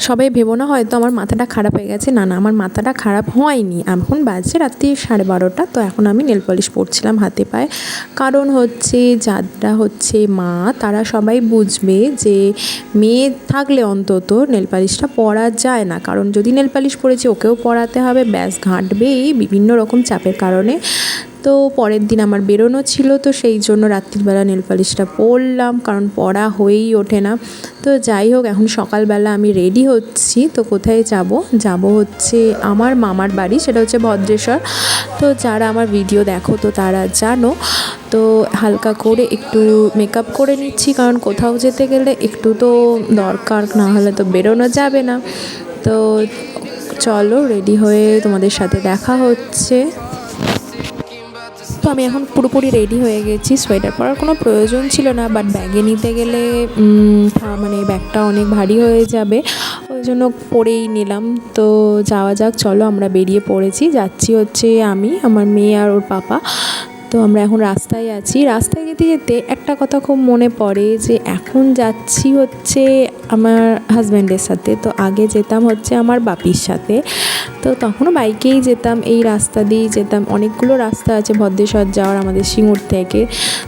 সবাই ভেবো না হয়তো আমার মাথাটা খারাপ হয়ে গেছে, না না আমার মাথাটা খারাপ হয়নি। এখন বাজে রাত্রি 12:30, তো এখন আমি নেল পলিশ পরছিলাম হাতে পায়ে। কারণ হচ্ছে যারা হচ্ছে মা তারা সবাই বুঝবে যে মেয়ে থাকলে অন্তত নেল পালিশটা পরা যায় না, কারণ যদি নেল পালিশ পরেছে ওকেও পরাতে হবে, ব্যাস ঘাঁটবেই বিভিন্ন রকম চাপের কারণে। তো পরের দিন আমার বেরোনো ছিল, তো সেই জন্য রাত্রিবেলা নেল পালিশটা পরলাম, কারণ পরা হয়েই ওঠে না। তো যাই হোক, এখন সকালবেলা আমি রেডি হচ্ছি। তো কোথায় যাব হচ্ছে আমার মামার বাড়ি, সেটা হচ্ছে ভদ্রেশ্বর। তো যারা আমার ভিডিও দেখো তো তারা জানো। তো হালকা করে একটু মেকআপ করে নিচ্ছি, কারণ কোথাও যেতে গেলে একটু তো দরকার, না হলে তো বেরোনো যাবে না। তো চলো রেডি হয়ে তোমাদের সাথে দেখা হচ্ছে। তো আমি এখন পুরোপুরি রেডি হয়ে গেছি, সোয়েটার পরার কোনো প্রয়োজন ছিল না, বাট ব্যাগে নিতে গেলে মানে ব্যাগটা অনেক ভারী হয়ে যাবে, ওই জন্য পরেই নিলাম। তো যাওয়া যাক, চলো আমরা বেরিয়ে পড়েছি। যাচ্ছি হচ্ছে আমি, আমার মেয়ে আর ওর পাপা। তো আমরা এখন রাস্তায় আছি। রাস্তায় যেতে যেতে একটা কথা খুব মনে পড়ে যে এখন যাচ্ছি হচ্ছে আমার হাজব্যান্ডের সাথে, তো আগে যেতাম হচ্ছে আমার বাপির সাথে। তো তখনও বাইকেই যেতাম, এই রাস্তা দিয়েই যেতাম। অনেকগুলো রাস্তা আছে ভদ্রেশ্বর যাওয়ার আমাদের সিঙ্গুর থেকে।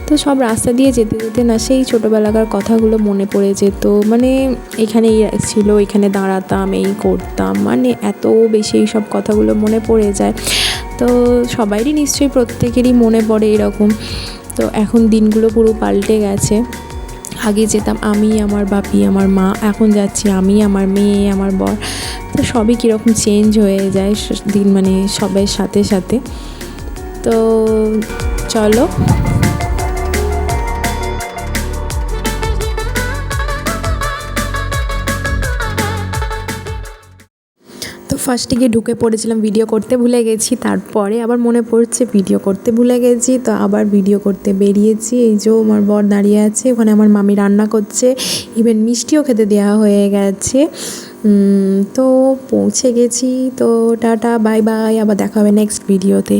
তো সব রাস্তা দিয়ে যেতে যেতে না সেই ছোটোবেলাকার কথাগুলো মনে পড়ে যেত। মানে এখানেই ছিল, এখানে দাঁড়াতাম, এই করতাম, মানে এত বেশি এই সব কথাগুলো মনে পড়ে যায়। তো সবারই নিশ্চয়ই প্রত্যেকেরই মনে পড়ে এরকম। তো এখন দিনগুলো পুরো পাল্টে গেছে। আগে যেতাম আমি, আমার বাপি, আমার মা, এখন যাচ্ছি আমি, আমার মেয়ে, আমার বর। তো সবই কীরকম চেঞ্জ হয়ে যায় দিন, মানে সবার সাথে সাথে। তো চলো। তো ফার্স্টে গিয়ে ঢুকে পড়েছিলাম, ভিডিও করতে ভুলে গেছি, তারপরে আবার মনে পড়ছে ভিডিও করতে ভুলে গেছি, তো আবার ভিডিও করতে বেরিয়েছি। এই যে আমার বর দাঁড়িয়ে আছে, ওখানে আমার মামি রান্না করছে, ইভেন মিষ্টিও খেতে দেওয়া হয়ে গেছে। তো পৌঁছে গেছি। তো টাটা বাই বাই, আবার দেখা হবে নেক্সট ভিডিওতে।